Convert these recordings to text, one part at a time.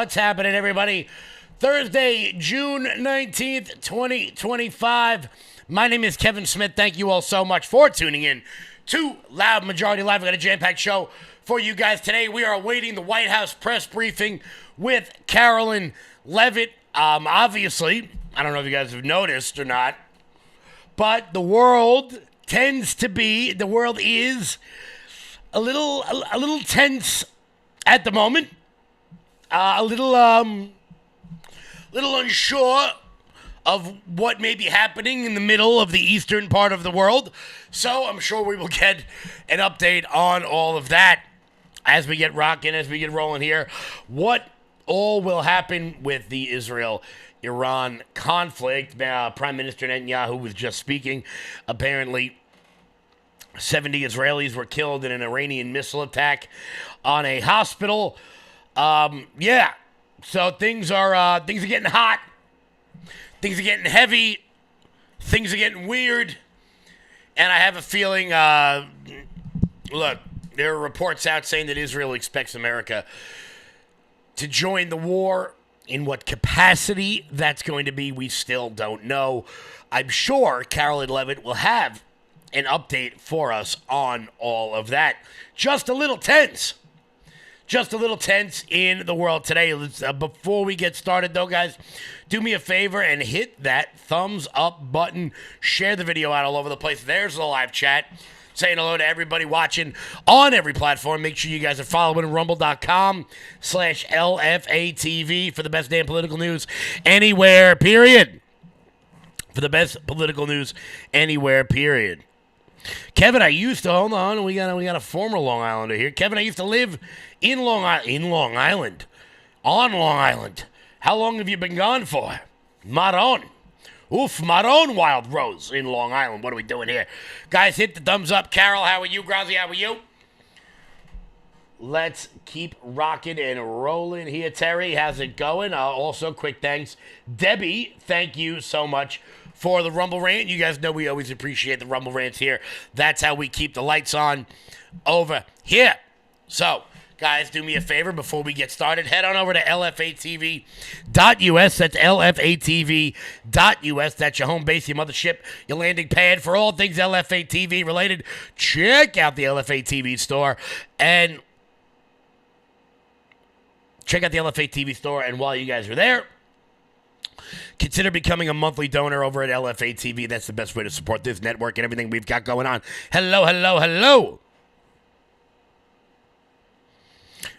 What's happening, everybody? Thursday, June 19th, 2025. My name is Kevin Smith. Thank you all so much for tuning in to Loud Majority Live. We've got a jam-packed show for you guys today. We are awaiting the White House press briefing with Karoline Leavitt. Obviously, I don't know if you guys have noticed or not, but the world is a little tense at the moment. A little unsure of what may be happening in the middle of the eastern part of the world. So I'm sure we will get an update on all of that as we get rocking, as we get rolling here. What all will happen with the Israel-Iran conflict? Prime Minister Netanyahu was just speaking. Apparently, 70 Israelis were killed in an Iranian missile attack on a hospital. So things are getting hot. Things are getting heavy. Things are getting weird. And I have a feeling, look, there are reports out saying that Israel expects America to join the war. In what capacity that's going to be, we still don't know. I'm sure Karoline Leavitt will have an update for us on all of that. Just a little tense in the world today. Before we get started, though, guys, do me a favor and hit that thumbs up button. Share the video out all over the place. There's the live chat. Saying hello to everybody watching on every platform. Make sure you guys are following rumble.com/LFATV for the best damn political news anywhere, period. For the best political news anywhere, period. Kevin, I used to, hold on, we got a former Long Islander here. Kevin, I used to live on Long Island. How long have you been gone for? Maron, Wild Rose in Long Island. What are we doing here? Guys, hit the thumbs up. Carol, how are you? Grazi, how are you? Let's keep rocking and rolling here. Terry, how's it going? Also, quick thanks. Debbie, thank you so much for the Rumble Rant. You guys know we always appreciate the Rumble Rants here. That's how we keep the lights on over here. So, guys, do me a favor before we get started. Head on over to LFATV.us. That's LFATV.us. That's your home base, your mothership, your landing pad for all things LFATV related. Check out the LFATV store and while you guys are there, consider becoming a monthly donor over at LFATV. That's the best way to support this network and everything we've got going on. Hello.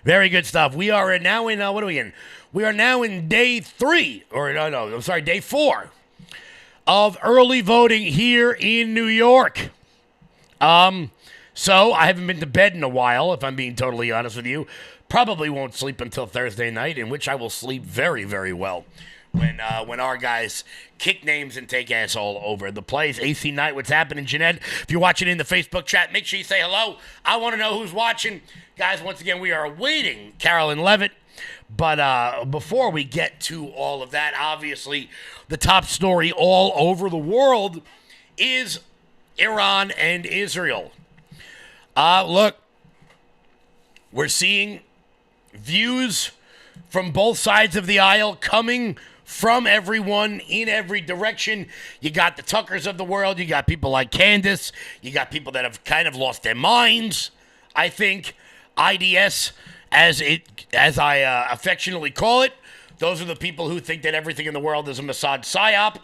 Very good stuff. We are now in, what are we in? We are now in day 4 of early voting here in New York. So I haven't been to bed in a while, if I'm being totally honest with you. Probably won't sleep until Thursday night, in which I will sleep very, very well when our guys kick names and take ass all over the place. AC Knight, what's happening? Jeanette, if you're watching in the Facebook chat, make sure you say hello. I want to know who's watching. Guys, once again, we are awaiting Karoline Leavitt. But before we get to all of that, obviously, the top story all over the world is Iran and Israel. Look, we're seeing views from both sides of the aisle coming from everyone in every direction. You got the Tuckers of the world. You got people like Candace. You got people that have kind of lost their minds, I think. IDS, as I affectionately call it. Those are the people who think that everything in the world is a Mossad psyop.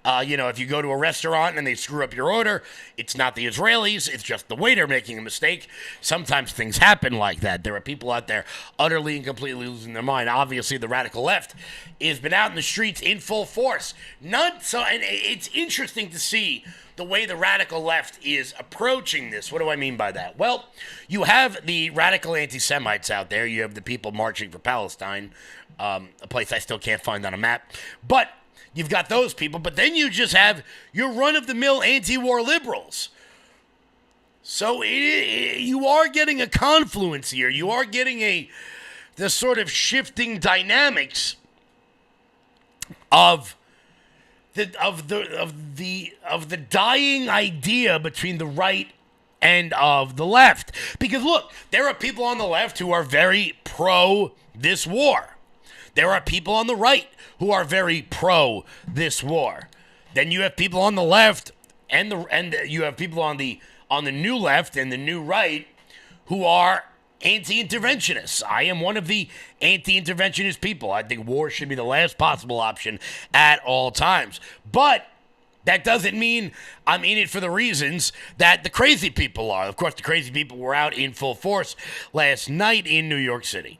If you go to a restaurant and they screw up your order, it's not the Israelis, it's just the waiter making a mistake. Sometimes things happen like that. There are people out there utterly and completely losing their mind. Obviously, the radical left has been out in the streets in full force. And it's interesting to see the way the radical left is approaching this. What do I mean by that? Well, you have the radical anti-Semites out there. You have the people marching for Palestine, a place I still can't find on a map. But you've got those people, but then you just have your run-of-the-mill anti-war liberals. So you are getting a confluence here. You are getting the sort of shifting dynamics of the dying idea between the right and of the left. Because look, there are people on the left who are very pro this war. There are people on the right who are very pro this war. Then you have people on the left and you have people on the new left and the new right who are anti-interventionists. I am one of the anti-interventionist people. I think war should be the last possible option at all times. But that doesn't mean I'm in it for the reasons that the crazy people are. Of course, the crazy people were out in full force last night in New York City.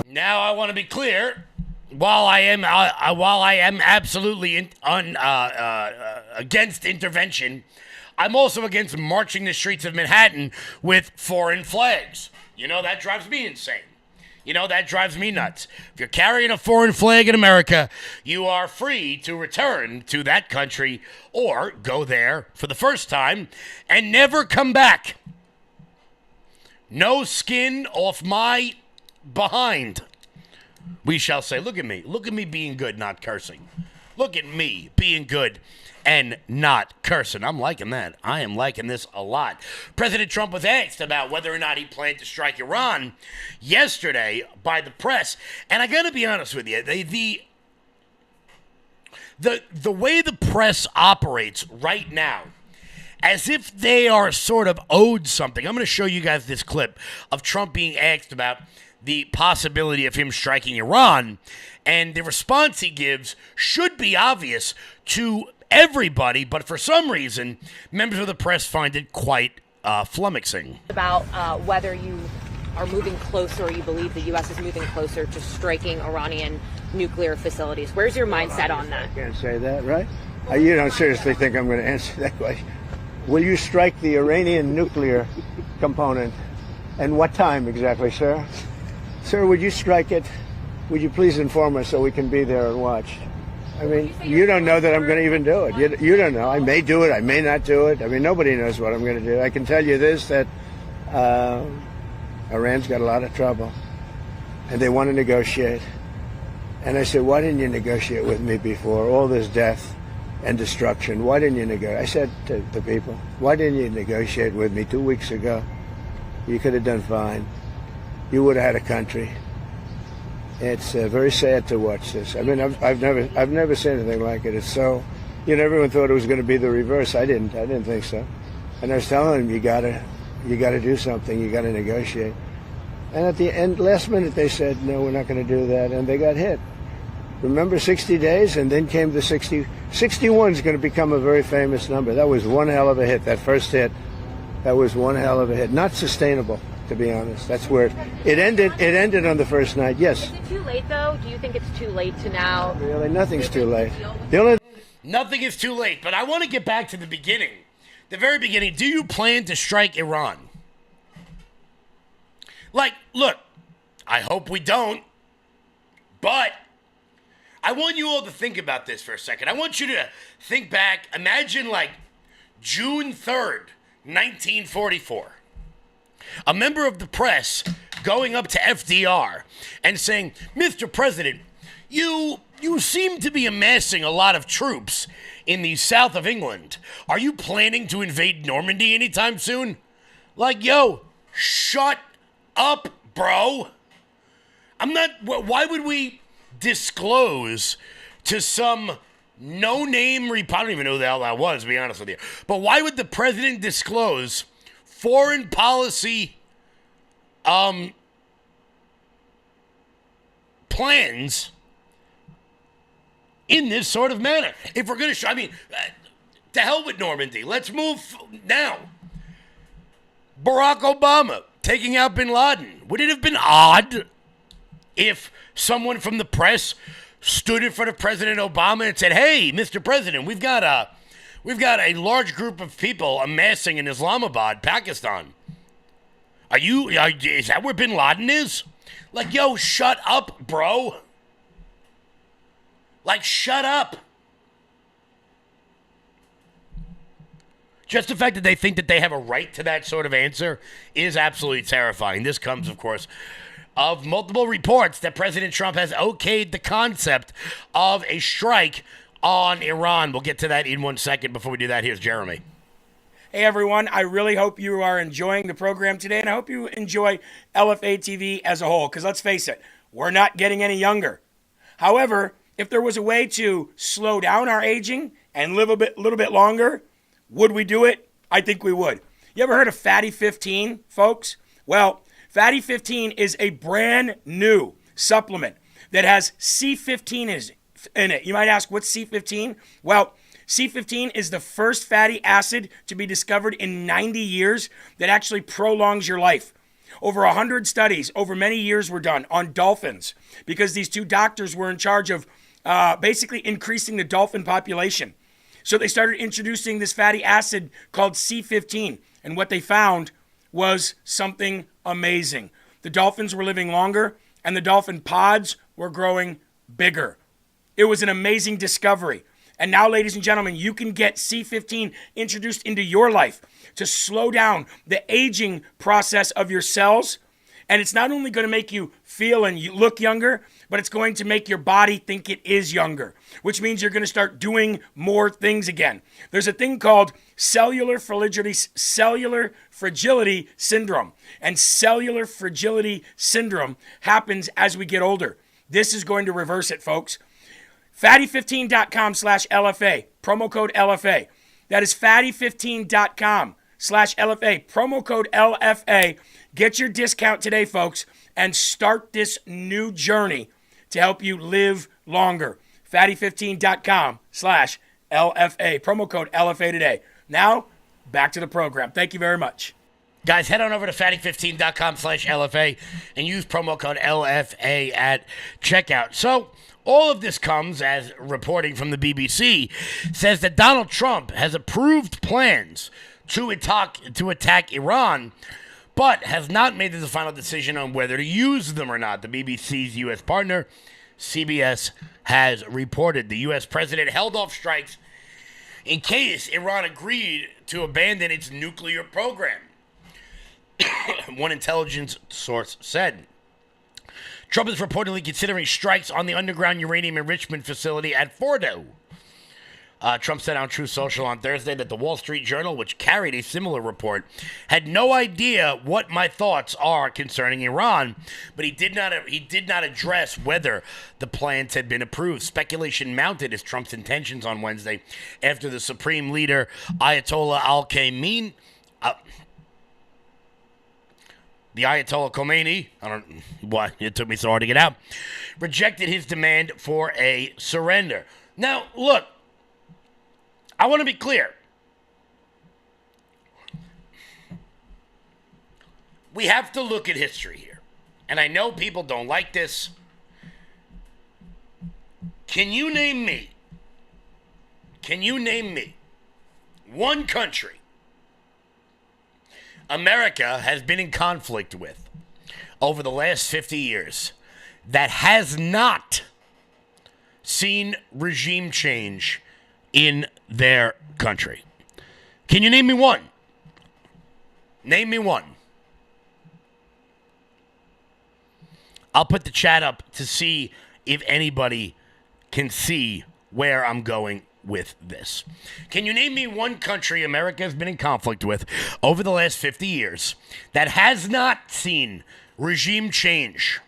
Now I want to be clear. While I am absolutely against intervention, I'm also against marching the streets of Manhattan with foreign flags. You know, that drives me insane. You know, that drives me nuts. If you're carrying a foreign flag in America, you are free to return to that country or go there for the first time and never come back. No skin off my behind. We shall say, look at me. Look at me being good, not cursing. Look at me being good and not cursing. I'm liking that. I am liking this a lot. President Trump was asked about whether or not he planned to strike Iran yesterday by the press. And I got to be honest with you, the way the press operates right now, as if they are sort of owed something. I'm going to show you guys this clip of Trump being asked about the possibility of him striking Iran, and the response he gives should be obvious to everybody, but for some reason, members of the press find it quite flummoxing. About whether you are moving closer, or you believe the U.S. is moving closer to striking Iranian nuclear facilities. Where's your mindset on that? I can't say that, right? You don't seriously think I'm going to answer that question? Will you strike the Iranian nuclear component? And what time exactly, sir? Sir, would you strike it? Would you please inform us so we can be there and watch? I mean, you don't know that I'm going to even do it. You don't know. I may do it. I may not do it. I mean, nobody knows what I'm going to do. I can tell you this, that Iran's got a lot of trouble, and they want to negotiate. And I said, why didn't you negotiate with me before? All this death and destruction. Why didn't you negotiate? I said to the people, why didn't you negotiate with me 2 weeks ago? You could have done fine. You would have had a country. It's very sad to watch this. I mean, I've never seen anything like it. It's so, everyone thought it was going to be the reverse. I didn't think so. And I was telling them, you gotta do something. You gotta negotiate. And at the end, last minute, they said, no, we're not going to do that, and they got hit. Remember 60 days, and then came the 60. 61 is going to become a very famous number. That was one hell of a hit. That first hit, that was one hell of a hit. Not sustainable, to be honest. That's where it ended. It ended on the first night. Yes. Is it too late, though? Do you think it's too late to now? Really, nothing's too late. Nothing is too late. But I want to get back to the beginning, the very beginning. Do you plan to strike Iran? Like, look, I hope we don't. But I want you all to think about this for a second. I want you to think back. Imagine like June 3rd, 1944. A member of the press going up to FDR and saying, Mr. President, you seem to be amassing a lot of troops in the south of England. Are you planning to invade Normandy anytime soon? Like, yo, shut up, bro. Why would we disclose to some no-name I don't even know who the hell that was, to be honest with you. But why would the president disclose foreign policy plans in this sort of manner? If we're going to to hell with Normandy. Let's move now. Barack Obama taking out bin Laden. Would it have been odd if someone from the press stood in front of President Obama and said, hey, Mr. President, we've got a large group of people amassing in Islamabad, Pakistan. Is that where bin Laden is? Like, yo, shut up, bro. Like, shut up. Just the fact that they think that they have a right to that sort of answer is absolutely terrifying. This comes, of course, of multiple reports that President Trump has okayed the concept of a strike on Iran. We'll get to that in 1 second. Before we do that, here's Jeremy. Hey, everyone. I really hope you are enjoying the program today, and I hope you enjoy LFA TV as a whole, because let's face it, we're not getting any younger. However, if there was a way to slow down our aging and live a little bit longer, would we do it? I think we would. You ever heard of Fatty 15, folks? Well, Fatty 15 is a brand new supplement that has C15 in it. You might ask, what's C15? Well, C15 is the first fatty acid to be discovered in 90 years that actually prolongs your life. Over 100 studies over many years were done on dolphins because these two doctors were in charge of basically increasing the dolphin population. So they started introducing this fatty acid called C15, and what they found was something amazing. The dolphins were living longer, and the dolphin pods were growing bigger. It was an amazing discovery. And now, ladies and gentlemen, you can get C15 introduced into your life to slow down the aging process of your cells. And it's not only going to make you feel and you look younger, but it's going to make your body think it is younger, which means you're going to start doing more things again. There's a thing called cellular fragility syndrome. And cellular fragility syndrome happens as we get older. This is going to reverse it, folks. Fatty15.com/LFA, promo code LFA. That is fatty15.com/LFA, promo code LFA. Get your discount today, folks, and start this new journey to help you live longer. Fatty15.com/LFA, promo code LFA today. Now, back to the program. Thank you very much. Guys, head on over to fatty15.com/LFA and use promo code LFA at checkout. So, all of this comes as reporting from the BBC says that Donald Trump has approved plans to attack Iran, but has not made the final decision on whether to use them or not. The BBC's U.S. partner, CBS, has reported the U.S. president held off strikes in case Iran agreed to abandon its nuclear program. One intelligence source said. Trump is reportedly considering strikes on the underground uranium enrichment facility at Fordo. Trump said on Truth Social on Thursday that the Wall Street Journal, which carried a similar report, had no idea what my thoughts are concerning Iran, but he did not address whether the plans had been approved. Speculation mounted as Trump's intentions on Wednesday after the Supreme Leader Ayatollah Al-Khamenei. The Ayatollah Khomeini, it took me so hard to get out, rejected his demand for a surrender. Now, look, I want to be clear. We have to look at history here. And I know people don't like this. Can you name me one country America has been in conflict with over the last 50 years that has not seen regime change in their country? Can you name me one? Name me one. I'll put the chat up to see if anybody can see where I'm going with this. Can you name me one country America has been in conflict with over the last 50 years that has not seen regime change?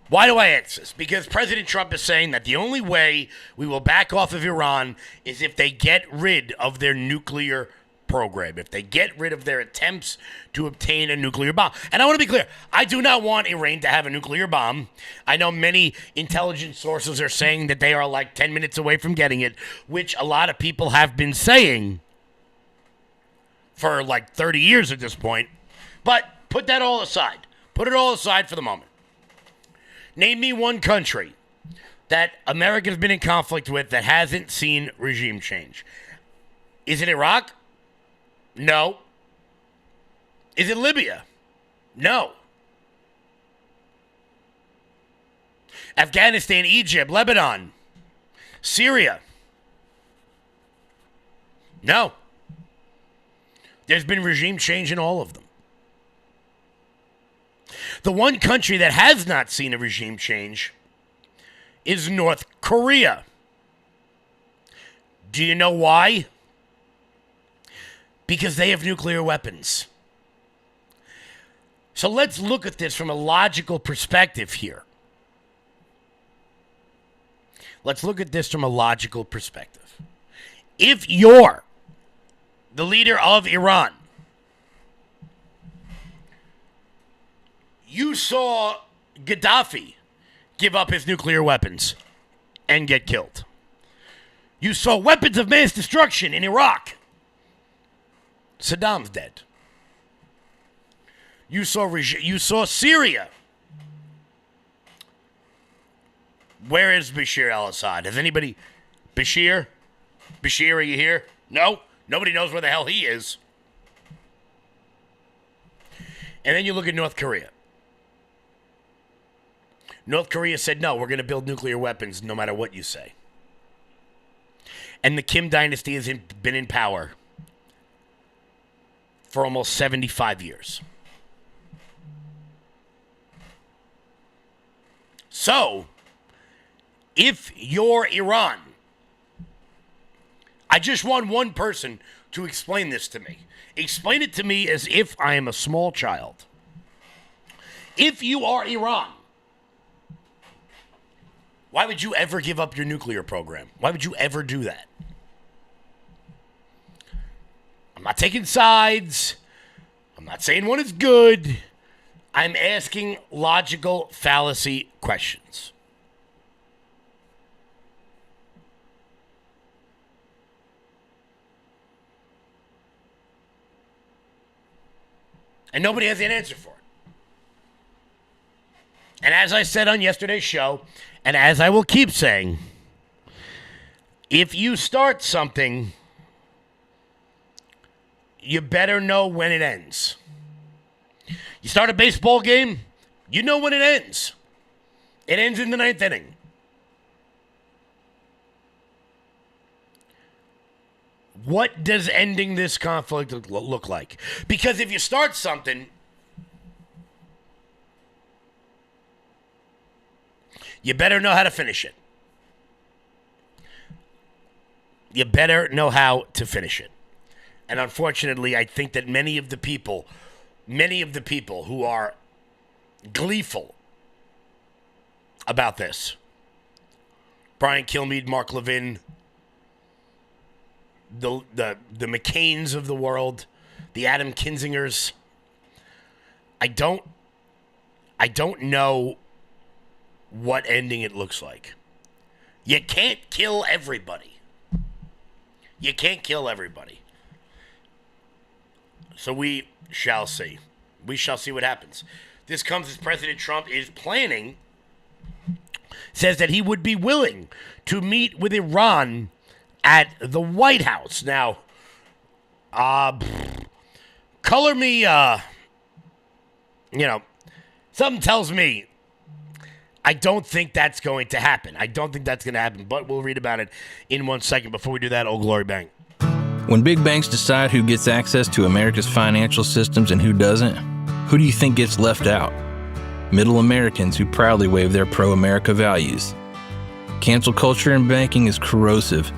Why do I ask this? Because President Trump is saying that the only way we will back off of Iran is if they get rid of their nuclear program, if they get rid of their attempts to obtain a nuclear bomb. And I want to be clear, I do not want Iran to have a nuclear bomb. I know many intelligence sources are saying that they are like 10 minutes away from getting it, which a lot of people have been saying for like 30 years at this point. But put that all aside. Put it all aside for the moment. Name me one country that America's been in conflict with that hasn't seen regime change. Is it Iraq? No. Is it Libya? No. Afghanistan, Egypt, Lebanon, Syria? No. There's been regime change in all of them. The one country that has not seen a regime change is North Korea. Do you know why? Because they have nuclear weapons. So let's look at this from a logical perspective here. Let's look at this from a logical perspective. If you're the leader of Iran, you saw Gaddafi give up his nuclear weapons and get killed. You saw weapons of mass destruction in Iraq. Saddam's dead. You saw Syria. Where is Bashir al-Assad? Has anybody... Bashir, are you here? No? Nobody knows where the hell he is. And then you look at North Korea. North Korea said, no, we're going to build nuclear weapons no matter what you say. And the Kim dynasty has been in power for almost 75 years. So, if you're Iran, I just want one person to explain this to me. Explain it to me as if I am a small child. If you are Iran, why would you ever give up your nuclear program? Why would you ever do that? I'm not taking sides. I'm not saying one is good. I'm asking logical fallacy questions. And nobody has an answer for it. And as I said on yesterday's show, and as I will keep saying, if you start something, you better know when it ends. You start a baseball game, you know when it ends. It ends in the 9th inning. What does ending this conflict look like? Because if you start something, you better know how to finish it. You better know how to finish it. And unfortunately, I think that many of the people who are gleeful about this, Brian Kilmeade, Mark Levin, the McCains of the world, the Adam Kinzingers, I don't know what ending it looks like. You can't kill everybody. You can't kill everybody. So we shall see. We shall see what happens. This comes as President Trump is planning, says that he would be willing to meet with Iran at the White House. Now, color me, something tells me I don't think that's going to happen. But we'll read about it in 1 second. Before we do that, oh glory bang. When big banks decide who gets access to America's financial systems and who doesn't, who do you think gets left out? Middle Americans who proudly wave their pro-America values. Cancel culture in banking is corrosive.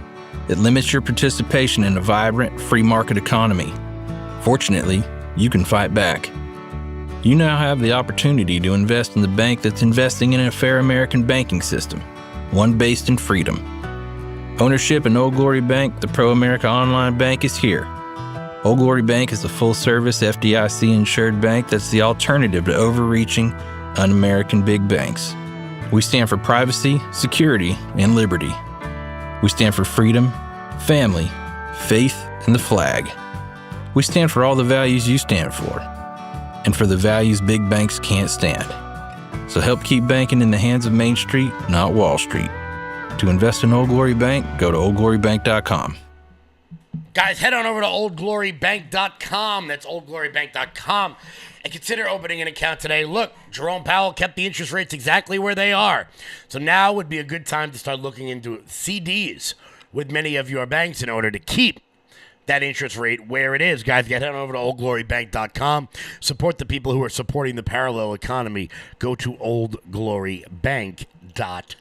It limits your participation in a vibrant, free market economy. Fortunately, you can fight back. You now have the opportunity to invest in the bank that's investing in a fair American banking system, one based in freedom. Ownership in Old Glory Bank, the pro-America online bank, is here. Old Glory Bank is a full-service FDIC-insured bank that's the alternative to overreaching, un-American big banks. We stand for privacy, security, and liberty. We stand for freedom, family, faith, and the flag. We stand for all the values you stand for, and for the values big banks can't stand. So help keep banking in the hands of Main Street, not Wall Street. To invest in Old Glory Bank, go to oldglorybank.com. Guys, head on over to oldglorybank.com. That's oldglorybank.com. And consider opening an account today. Look, Jerome Powell kept the interest rates exactly where they are. So now would be a good time to start looking into CDs with many of your banks in order to keep that interest rate where it is. Guys, get on over to oldglorybank.com. Support the people who are supporting the parallel economy. Go to oldglorybank.com.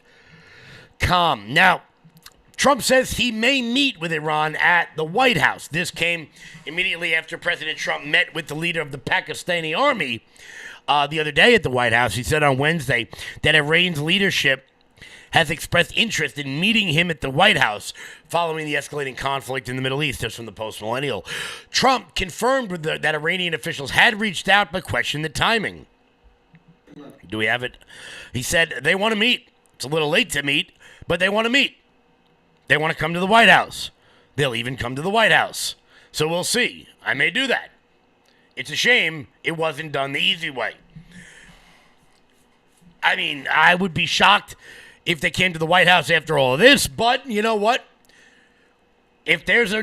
Now, Trump says he may meet with Iran at the White House. This came immediately after President Trump met with the leader of the Pakistani army the other day at the White House. He said on Wednesday that Iran's leadership has expressed interest in meeting him at the White House following the escalating conflict in the Middle East. That's from the Post-Millennial. Trump confirmed that Iranian officials had reached out but questioned the timing. Do we have it? He said they want to meet. It's a little late to meet, but they want to meet. They want to come to the White House. They'll even come to the White House. So we'll see. I may do that. It's a shame it wasn't done the easy way. I mean, I would be shocked if they came to the White House after all of this, but you know what? If there is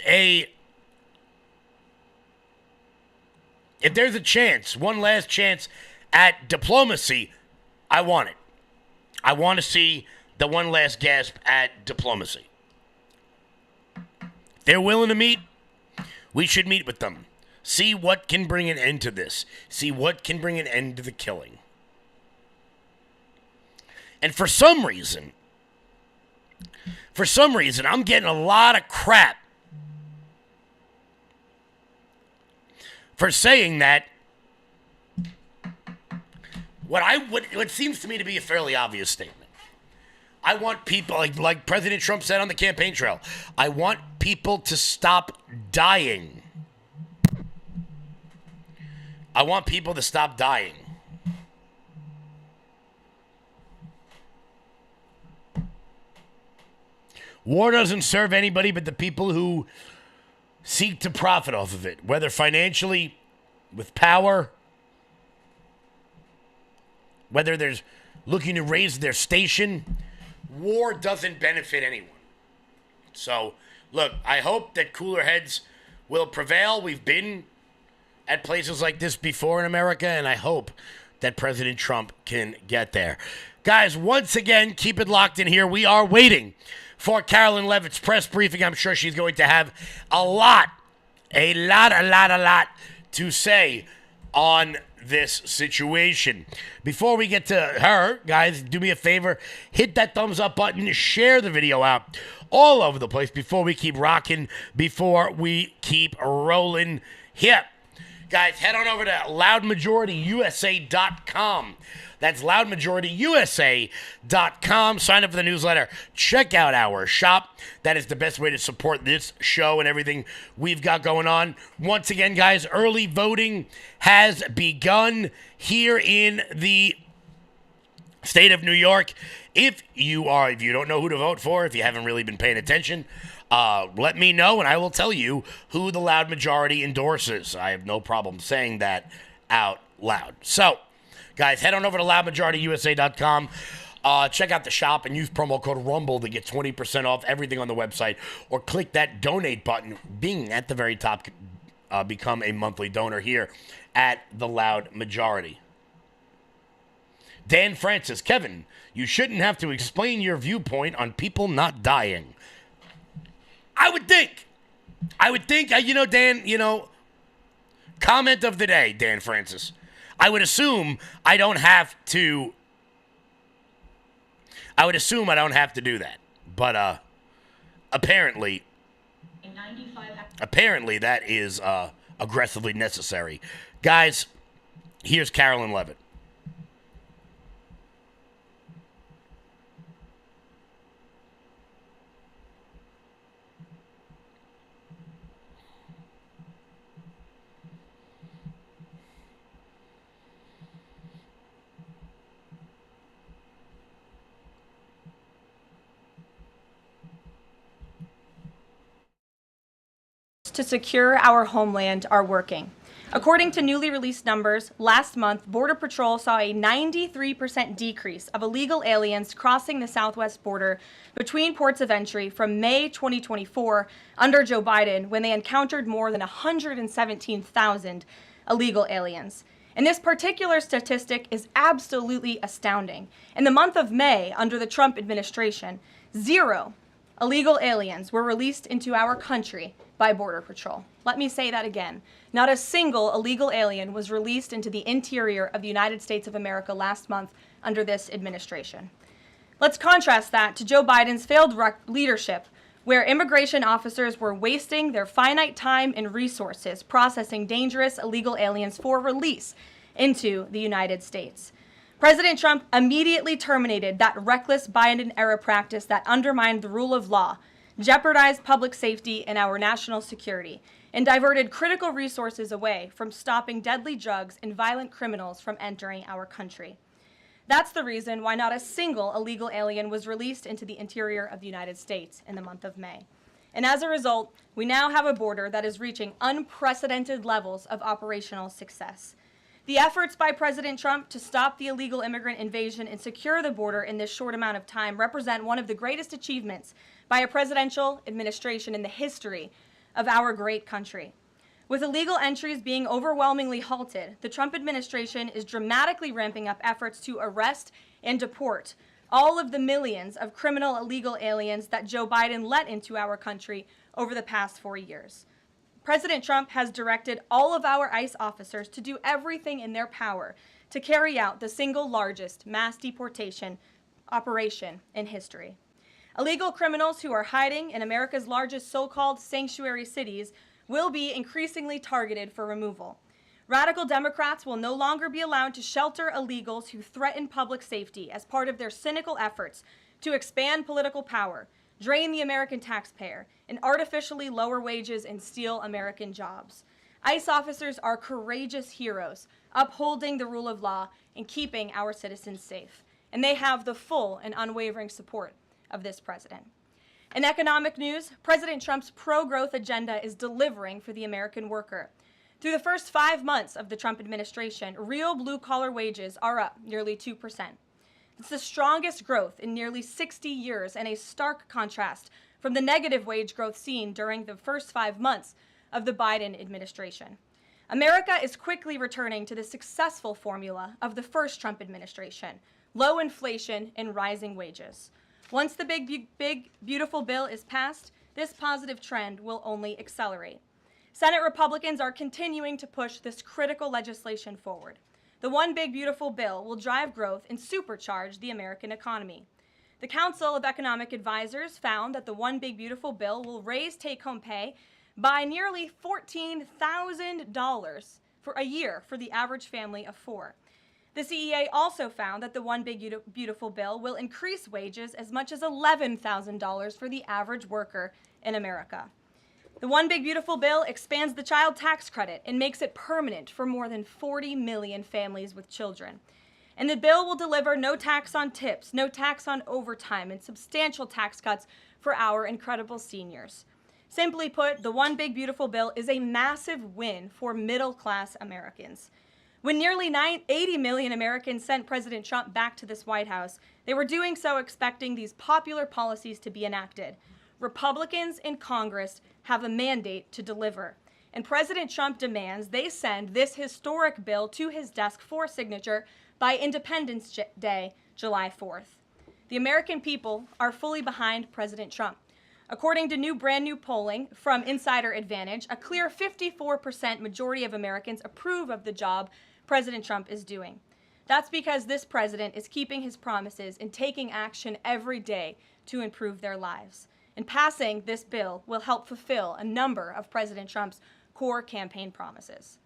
a chance, one last chance at diplomacy, I want it. I want to see the one last gasp at diplomacy. If they're willing to meet, we should meet with them. See what can bring an end to this. See what can bring an end to the killing. And for some reason, I'm getting a lot of crap for saying that what seems to me to be a fairly obvious statement. I want people, like President Trump said on the campaign trail, I want people to stop dying. I want people to stop dying. War doesn't serve anybody but the people who seek to profit off of it, whether financially, with power, whether there's looking to raise their station. War doesn't benefit anyone. So, look, I hope that cooler heads will prevail. We've been at places like this before in America, and I hope that President Trump can get there. Guys, once again, keep it locked in here. We are waiting for Karoline Leavitt's press briefing. I'm sure she's going to have a lot to say on this situation. Before we get to her, guys, do me a favor, hit that thumbs up button, share the video out all over the place before we keep rocking, before we keep rolling here. Guys, head on over to loudmajorityusa.com. That's loudmajorityusa.com. Sign up for the newsletter. Check out our shop. That is the best way to support this show and everything we've got going on. Once again, guys, early voting has begun here in the state of New York. If you don't know who to vote for, if you haven't really been paying attention, let me know and I will tell you who the loud majority endorses. I have no problem saying that out loud. So, guys, head on over to loudmajorityusa.com. Check out the shop and use promo code RUMBLE to get 20% off everything on the website. Or click that donate button, being at the very top. Become a monthly donor here at the Loud Majority. Dan Francis, Kevin, you shouldn't have to explain your viewpoint on people not dying. I would think I would think, Dan, comment of the day, Dan Francis. I would assume I don't have to do that. But apparently that is aggressively necessary. Guys, here's Carolyn Levitt. To secure our homeland are working. According to newly released numbers, last month, Border Patrol saw a 93% decrease of illegal aliens crossing the southwest border between ports of entry from May 2024 under Joe Biden, when they encountered more than 117,000 illegal aliens. And this particular statistic is absolutely astounding. In the month of May, under the Trump administration, 0 illegal aliens were released into our country by Border Patrol. Let me say that again. Not a single illegal alien was released into the interior of the United States of America last month under this administration. Let's contrast that to Joe Biden's failed leadership, where immigration officers were wasting their finite time and resources processing dangerous illegal aliens for release into the United States. President Trump immediately terminated that reckless Biden-era practice that undermined the rule of law, jeopardized public safety and our national security, and diverted critical resources away from stopping deadly drugs and violent criminals from entering our country. That's the reason why not a single illegal alien was released into the interior of the United States in the month of May. And as a result, we now have a border that is reaching unprecedented levels of operational success. The efforts by President Trump to stop the illegal immigrant invasion and secure the border in this short amount of time represent one of the greatest achievements by a presidential administration in the history of our great country. With illegal entries being overwhelmingly halted, the Trump administration is dramatically ramping up efforts to arrest and deport all of the millions of criminal illegal aliens that Joe Biden let into our country over the past 4 years. President Trump has directed all of our ICE officers to do everything in their power to carry out the single largest mass deportation operation in history. Illegal criminals who are hiding in America's largest so-called sanctuary cities will be increasingly targeted for removal. Radical Democrats will no longer be allowed to shelter illegals who threaten public safety as part of their cynical efforts to expand political power, drain the American taxpayer, and artificially lower wages and steal American jobs. ICE officers are courageous heroes, upholding the rule of law and keeping our citizens safe. And they have the full and unwavering support of this president. In economic news, President Trump's pro-growth agenda is delivering for the American worker. Through the first 5 months of the Trump administration, real blue-collar wages are up nearly 2%. It's the strongest growth in nearly 60 years and a stark contrast from the negative wage growth seen during the first 5 months of the Biden administration. America is quickly returning to the successful formula of the first Trump administration: low inflation and rising wages. Once the big, beautiful bill is passed, this positive trend will only accelerate. Senate Republicans are continuing to push this critical legislation forward. The One Big Beautiful Bill will drive growth and supercharge the American economy. The Council of Economic Advisors found that the One Big Beautiful Bill will raise take-home pay by nearly $14,000 for a year for the average family of 4. The CEA also found that the One Big Beautiful Bill will increase wages as much as $11,000 for the average worker in America. The One Big Beautiful Bill expands the child tax credit and makes it permanent for more than 40 million families with children. And the bill will deliver no tax on tips, no tax on overtime, and substantial tax cuts for our incredible seniors. Simply put, the One Big Beautiful Bill is a massive win for middle-class Americans. When nearly 80 million Americans sent President Trump back to this White House, they were doing so expecting these popular policies to be enacted. Republicans in Congress have a mandate to deliver, and President Trump demands they send this historic bill to his desk for signature by Independence Day, July 4th. The American people are fully behind President Trump. According to brand new polling from Insider Advantage, a clear 54% majority of Americans approve of the job President Trump is doing. That's because this president is keeping his promises and taking action every day to improve their lives. And passing this bill will help fulfill a number of President Trump's core campaign promises.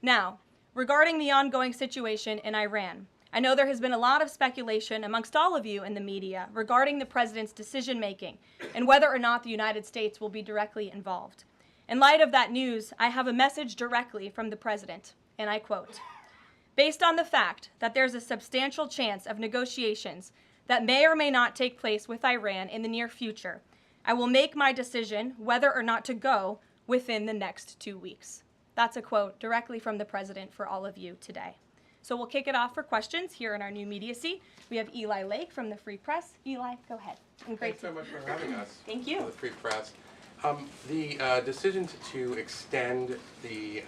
Now, regarding the ongoing situation in Iran, I know there has been a lot of speculation amongst all of you in the media regarding the president's decision-making and whether or not the United States will be directly involved. In light of that news, I have a message directly from the president, and I quote, "Based on the fact that there's a substantial chance of negotiations that may or may not take place with Iran in the near future, I will make my decision whether or not to go within the next 2 weeks." That's a quote directly from the president for all of you today. So we'll kick it off for questions here in our new media seat. We have Eli Lake from the Free Press. Eli, go ahead. And Thanks so much for having us. Thank you. For the Free Press. The decision to extend the,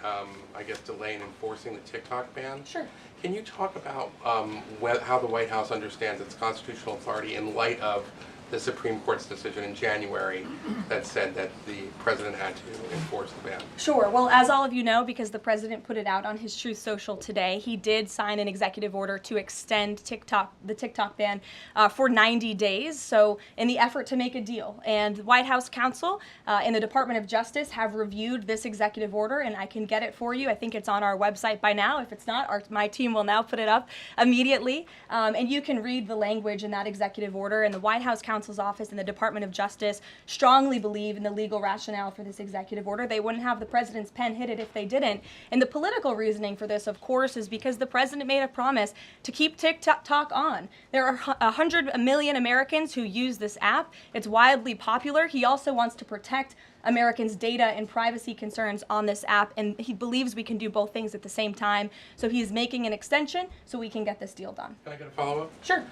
delay in enforcing the TikTok ban. Sure. Can you talk about how the White House understands its constitutional authority in light of the Supreme Court's decision in January that said that the president had to enforce the ban? Sure. Well, as all of you know, because the president put it out on his Truth Social today, he did sign an executive order to extend the TikTok ban for 90 days. So in the effort to make a deal. And the White House counsel and the Department of Justice have reviewed this executive order, and I can get it for you. I think it's on our website by now. If it's not, my team will now put it up immediately. And you can read the language in that executive order. And the White House counsel's office and the Department of Justice strongly believe in the legal rationale for this executive order. They wouldn't have the president's pen hit it if they didn't. And the political reasoning for this, of course, is because the president made a promise to keep TikTok on. There are 100 million Americans who use this app. It's wildly popular. He also wants to protect Americans' data and privacy concerns on this app, and he believes we can do both things at the same time. So he's making an extension so we can get this deal done. Can I get a follow-up? Sure.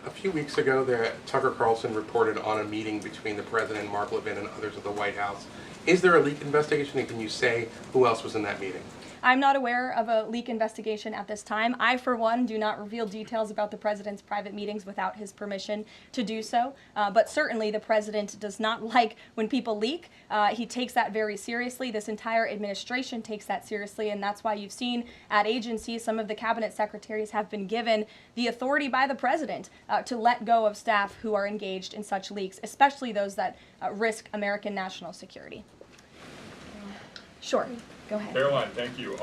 A few weeks ago, Tucker Carlson reported on a meeting between the president and Mark Levin and others at the White House. Is there a leak investigation, and can you say who else was in that meeting? I'm not aware of a leak investigation at this time. I, for one, do not reveal details about the president's private meetings without his permission to do so. But certainly the president does not like when people leak. He takes that very seriously. This entire administration takes that seriously, and that's why you've seen at agencies some of the cabinet secretaries have been given the authority by the president to let go of staff who are engaged in such leaks, especially those that risk American national security. Sure. Go ahead. Caroline, thank you.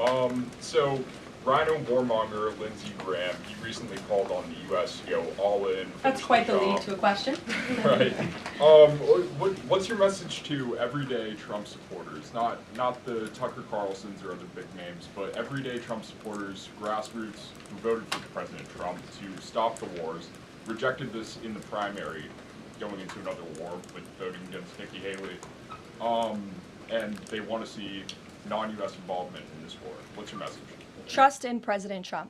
So Rhino warmonger Lindsey Graham, he recently called on the U.S. to go all in. That's quite the lead to a question. Right. What's your message to everyday Trump supporters? Not the Tucker Carlsons or other big names, but everyday Trump supporters, grassroots who voted for President Trump to stop the wars, rejected this in the primary, going into another war with voting against Nikki Haley, and they want to see non-U.S. involvement in this war. What's your message? Trust in President Trump.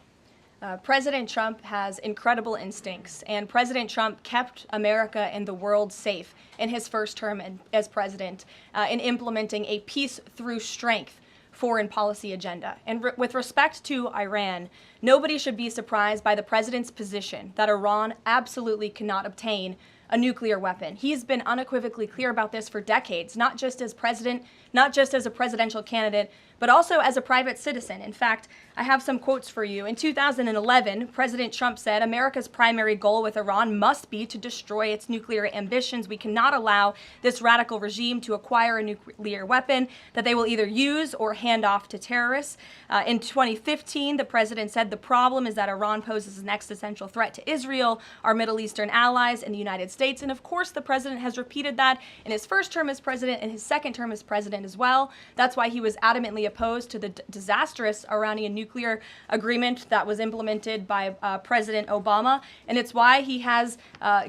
President Trump has incredible instincts, and President Trump kept America and the world safe in his first term as president in implementing a peace through strength foreign policy agenda. And with respect to Iran, nobody should be surprised by the president's position that Iran absolutely cannot obtain a nuclear weapon. He's been unequivocally clear about this for decades, not just as president, not just as a presidential candidate, but also as a private citizen. In fact, I have some quotes for you. In 2011, President Trump said, "America's primary goal with Iran must be to destroy its nuclear ambitions. We cannot allow this radical regime to acquire a nuclear weapon that they will either use or hand off to terrorists." In 2015, the president said, "The problem is that Iran poses an existential threat to Israel, our Middle Eastern allies, and the United States." And of course, the president has repeated that in his first term as president and his second term as president as well. That's why he was adamantly opposed to the disastrous Iranian nuclear agreement that was implemented by President Obama. And it's why he has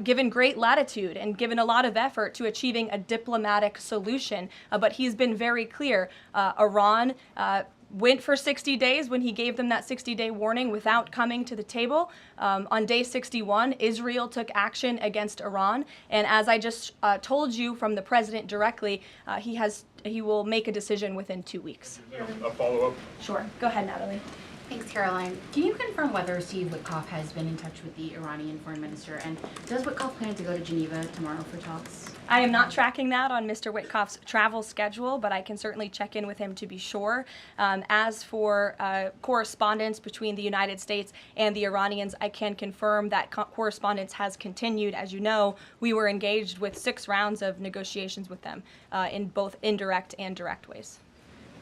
given great latitude and given a lot of effort to achieving a diplomatic solution. But he's been very clear. Iran went for 60 days when he gave them that 60-day warning without coming to the table. On day 61, Israel took action against Iran. And as I just told you from the president directly, he will make a decision within 2 weeks. A follow-up? Sure. Go ahead, Natalie. Thanks, Caroline. Can you confirm whether Steve Witkoff has been in touch with the Iranian foreign minister? And does Witkoff plan to go to Geneva tomorrow for talks? I am not tracking that on Mr. Witkoff's travel schedule, but I can certainly check in with him to be sure. As for correspondence between the United States and the Iranians, I can confirm that correspondence has continued. As you know, we were engaged with 6 rounds of negotiations with them in both indirect and direct ways.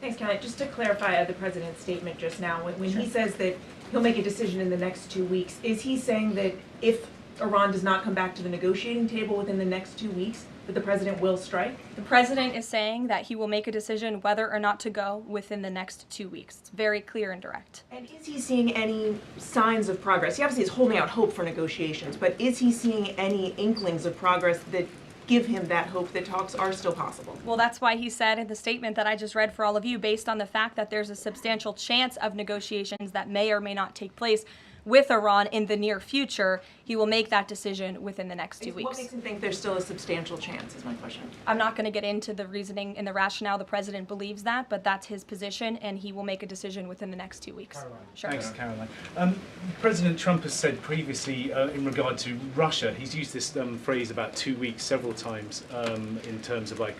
Thanks, Kelly. Just to clarify the president's statement just now, when he says that he'll make a decision in the next 2 weeks, is he saying that if Iran does not come back to the negotiating table within the next 2 weeks, that the president will strike? The president is saying that he will make a decision whether or not to go within the next 2 weeks. It's very clear and direct. And is he seeing any signs of progress? He obviously is holding out hope for negotiations, but is he seeing any inklings of progress that give him that hope that talks are still possible? Well, that's why he said in the statement that I just read for all of you, based on the fact that there's a substantial chance of negotiations that may or may not take place with Iran in the near future, he will make that decision within the next 2 weeks. What makes him think there's still a substantial chance, is my question. I'm not going to get into the reasoning and the rationale the president believes that, but that's his position, and he will make a decision within the next 2 weeks. Caroline. Sure. Thanks, Caroline. President Trump has said previously in regard to Russia, he's used this phrase about 2 weeks several times in terms of like,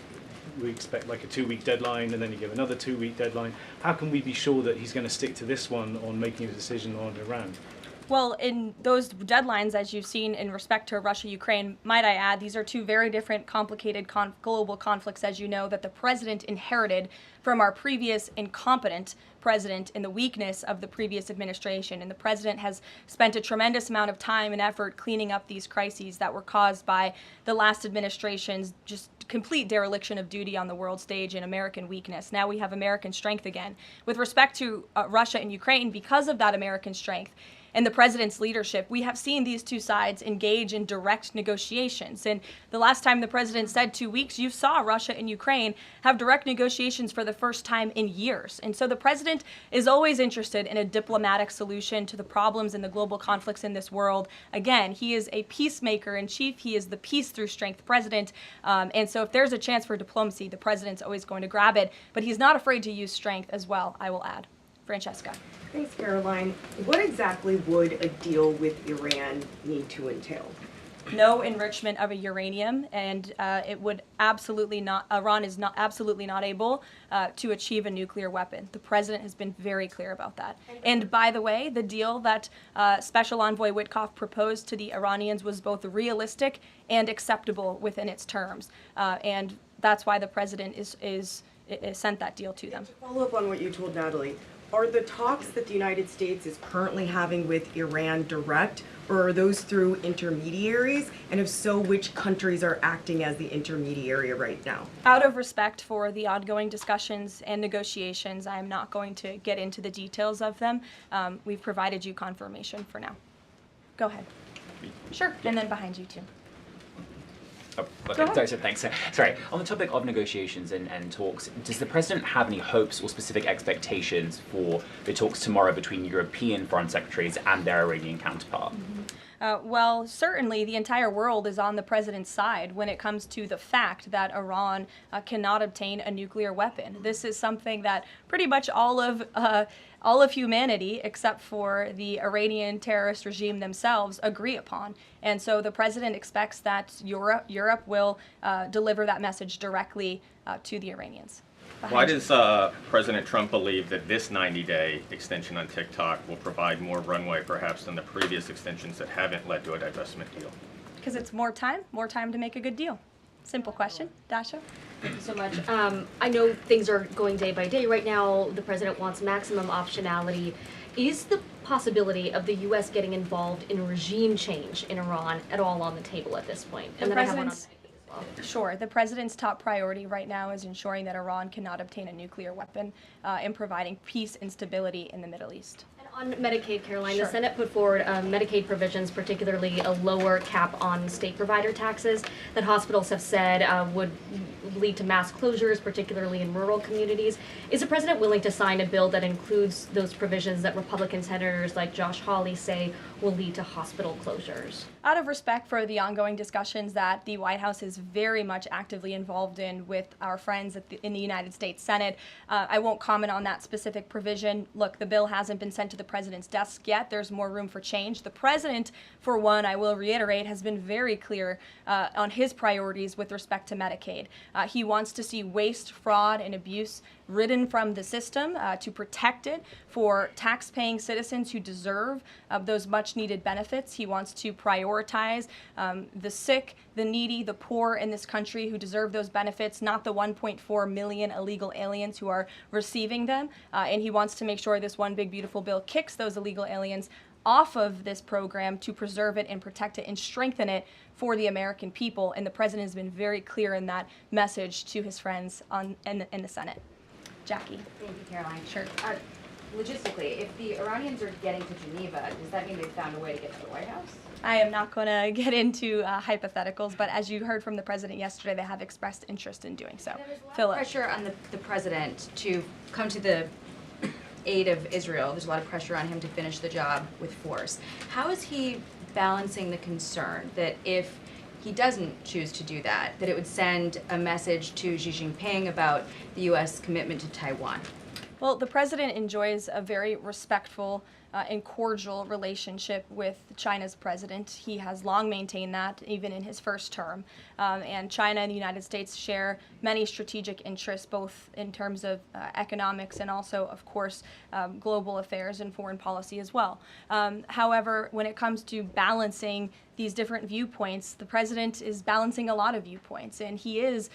we expect like a 2-week deadline and then you give another 2-week deadline. How can we be sure that he's going to stick to this one on making a decision on Iran? Well, in those deadlines, as you've seen in respect to Russia, Ukraine, might I add, these are 2 very different, complicated global conflicts, as you know, that the president inherited from our previous incompetent president in the weakness of the previous administration. And the president has spent a tremendous amount of time and effort cleaning up these crises that were caused by the last administration's just complete dereliction of duty on the world stage and American weakness. Now we have American strength again. With respect to Russia and Ukraine, because of that American strength, and the president's leadership, we have seen these 2 sides engage in direct negotiations. And the last time the president said 2 weeks, you saw Russia and Ukraine have direct negotiations for the first time in years. And so the president is always interested in a diplomatic solution to the problems and the global conflicts in this world. Again, he is a peacemaker in chief. He is the peace through strength president. And so if there's a chance for diplomacy, the president's always going to grab it. But he's not afraid to use strength as well, I will add. Francesca. Thanks, Caroline. What exactly would a deal with Iran need to entail? No enrichment of a uranium, and it would absolutely not. Iran is not absolutely not able to achieve a nuclear weapon. The president has been very clear about that. And by the way, the deal that Special Envoy Witkoff proposed to the Iranians was both realistic and acceptable within its terms, and that's why the president is sent that deal to them. To follow up on what you told Natalie, are the talks that the United States is currently having with Iran direct, or are those through intermediaries? And if so, which countries are acting as the intermediary right now? Out of respect for the ongoing discussions and negotiations, I am not going to get into the details of them. We've provided you confirmation for now. Go ahead. Sure, and then behind you too. Oh, okay. Thanks. Sorry. On the topic of negotiations and talks, does the president have any hopes or specific expectations for the talks tomorrow between European foreign secretaries and their Iranian counterpart? Well, certainly the entire world is on the president's side when it comes to the fact that Iran cannot obtain a nuclear weapon. This is something that pretty much all of humanity, except for the Iranian terrorist regime themselves, agree upon. And so the president expects that Europe will deliver that message directly to the Iranians. Why does President Trump believe that this 90-day extension on TikTok will provide more runway perhaps than the previous extensions that haven't led to a divestment deal? Because it's more time to make a good deal. Simple question. Dasha? Thank you so much. I know things are going day by day right now. The president wants maximum optionality. Is the possibility of the U.S. getting involved in regime change in Iran at all on the table at this point? And then I have one on. Sure. The president's top priority right now is ensuring that Iran cannot obtain a nuclear weapon and providing peace and stability in the Middle East. On Medicaid, Caroline, Sure. The Senate put forward Medicaid provisions, particularly a lower cap on state provider taxes that hospitals have said would lead to mass closures, particularly in rural communities. Is the president willing to sign a bill that includes those provisions that Republican senators like Josh Hawley say will lead to hospital closures? Out of respect for the ongoing discussions that the White House is very much actively involved in with our friends in the United States Senate, I won't comment on that specific provision. Look, the bill hasn't been sent to the president's desk yet. There's more room for change. The president, for one, I will reiterate, has been very clear on his priorities with respect to Medicaid. He wants to see waste, fraud, and abuse ridden from the system to protect it for tax-paying citizens who deserve those much-needed benefits. He wants to prioritize the sick, the needy, the poor in this country who deserve those benefits, not the 1.4 million illegal aliens who are receiving them. And he wants to make sure this one big beautiful bill kicks those illegal aliens off of this program to preserve it and protect it and strengthen it for the American people. And the president has been very clear in that message to his friends in the Senate. Jackie. Thank you, Caroline. Sure. Logistically, if the Iranians are getting to Geneva, does that mean they've found a way to get to the White House? I am not going to get into hypotheticals, but as you heard from the president yesterday, they have expressed interest in doing so. Philip. Pressure on the president to come to the aid of Israel. There's a lot of pressure on him to finish the job with force. How is he balancing the concern that if he doesn't choose to do that, that it would send a message to Xi Jinping about the U.S. commitment to Taiwan? Well, the president enjoys a very respectful and cordial relationship with China's president. He has long maintained that, even in his first term. And China and the United States share many strategic interests, both in terms of economics and also, of course, global affairs and foreign policy as well. However, when it comes to balancing these different viewpoints, the president is balancing a lot of viewpoints, and he is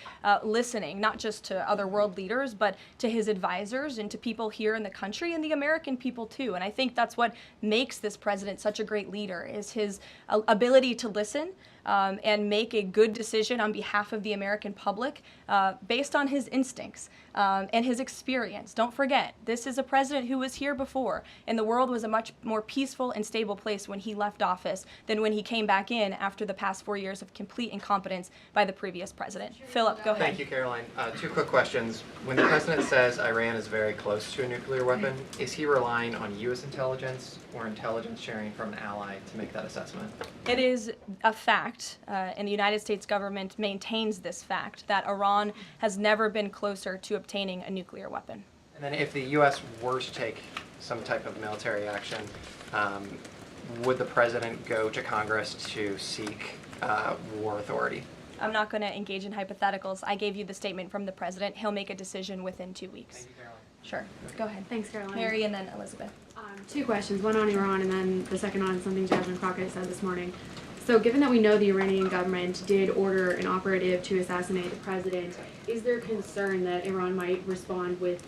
listening not just to other world leaders, but to his advisors and to people here in the country and the American people too. And I think that's what makes this president such a great leader, is his ability to listen and make a good decision on behalf of the American public based on his instincts and his experience. Don't forget, this is a president who was here before, and the world was a much more peaceful and stable place when he left office than when he came back in after the past 4 years of complete incompetence by the previous president. Philip, go ahead. Thank you, Caroline. Two quick questions. When the president says Iran is very close to a nuclear weapon, is he relying on U.S. intelligence or intelligence sharing from an ally to make that assessment? It is a fact, and the United States government maintains this fact, that Iran has never been closer to obtaining a nuclear weapon. And then if the U.S. were to take some type of military action, would the president go to Congress to seek war authority? I'm not going to engage in hypotheticals. I gave you the statement from the president. He'll make a decision within 2 weeks. Thank you, Caroline. Sure. Go ahead. Thanks, Caroline. Mary and then Elizabeth. Two questions, one on Iran and then the second on something Jasmine Crockett said this morning. So given that we know the Iranian government did order an operative to assassinate the president, is there concern that Iran might respond with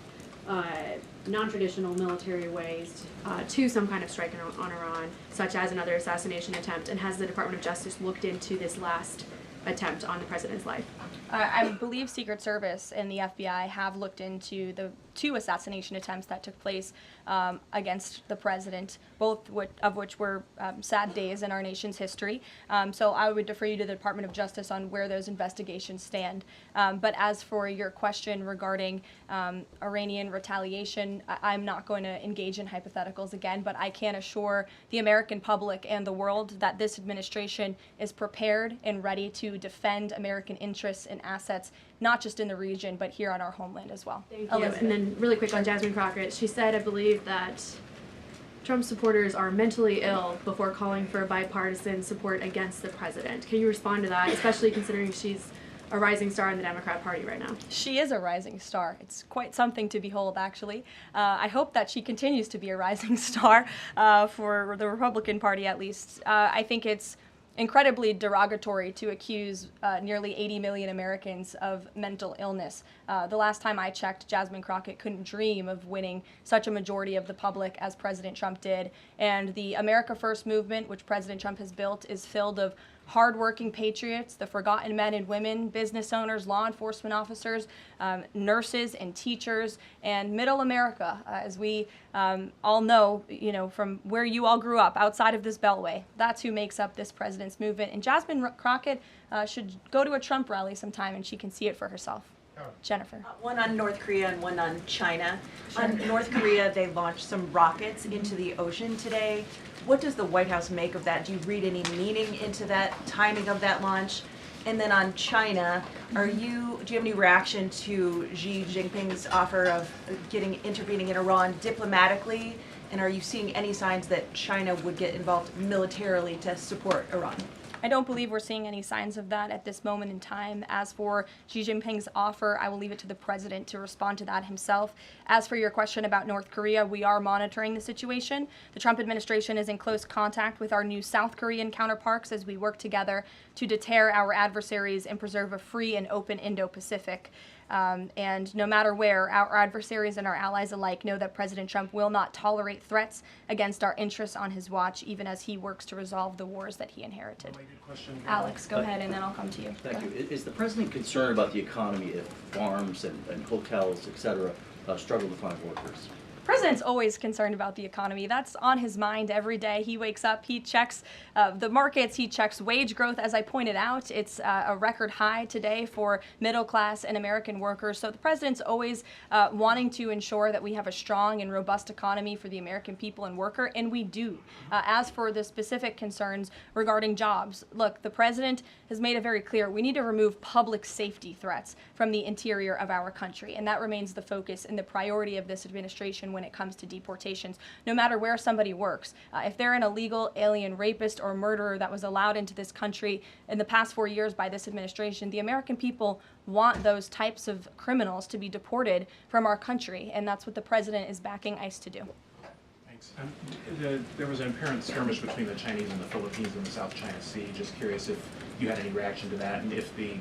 non-traditional military ways to some kind of strike on Iran, such as another assassination attempt? And has the Department of Justice looked into this last attempt on the president's life? I believe Secret Service and the FBI have looked into the 2 assassination attempts that took place against the president, both of which were sad days in our nation's history. So I would defer you to the Department of Justice on where those investigations stand. But as for your question regarding Iranian retaliation, I'm not going to engage in hypotheticals again, but I can assure the American public and the world that this administration is prepared and ready to defend American interests and assets, not just in the region, but here on our homeland as well. Thank you. And then really quick on Jasmine Crockett, she said, I believe, that Trump supporters are mentally ill before calling for bipartisan support against the president. Can you respond to that, especially considering she's a rising star in the Democrat Party right now? She is a rising star. It's quite something to behold, actually. I hope that she continues to be a rising star for the Republican Party, at least. I think it's incredibly derogatory to accuse nearly 80 million Americans of mental illness. The last time I checked, Jasmine Crockett couldn't dream of winning such a majority of the public as President Trump did. And the America First movement, which President Trump has built, is filled of hardworking patriots, the forgotten men and women, business owners, law enforcement officers, nurses and teachers, and middle America, as we all know, from where you all grew up, outside of this beltway. That's who makes up this president's movement. And Jasmine Crockett should go to a Trump rally sometime and she can see it for herself. Jennifer. One on North Korea and one on China. Sure. On North Korea, they launched some rockets into the ocean today. What does the White House make of that? Do you read any meaning into that timing of that launch? And then on China, do you have any reaction to Xi Jinping's offer of intervening in Iran diplomatically And are you seeing any signs that China would get involved militarily to support Iran? I don't believe we're seeing any signs of that at this moment in time. As for Xi Jinping's offer, I will leave it to the president to respond to that himself. As for your question about North Korea, we are monitoring the situation. The Trump administration is in close contact with our new South Korean counterparts as we work together to deter our adversaries and preserve a free and open Indo-Pacific. And no matter where, our adversaries and our allies alike know that President Trump will not tolerate threats against our interests on his watch, even as he works to resolve the wars that he inherited. Alex, go ahead, and then I'll come to you. Thank you. Is the president concerned about the economy if farms and hotels, et cetera, struggle to find workers? The president's always concerned about the economy. That's on his mind every day. He wakes up, he checks the markets, he checks wage growth. As I pointed out, it's a record high today for middle class and American workers. So the president's always wanting to ensure that we have a strong and robust economy for the American people and worker, and we do. As for the specific concerns regarding jobs, look, the president has made it very clear we need to remove public safety threats from the interior of our country, and that remains the focus and the priority of this administration when it comes to deportations, no matter where somebody works. If they're an illegal alien rapist or murderer that was allowed into this country in the past 4 years by this administration, the American people want those types of criminals to be deported from our country, and that's what the president is backing ICE to do. There was an apparent skirmish between the Chinese and the Philippines in the South China Sea. Just curious if you had any reaction to that, and if the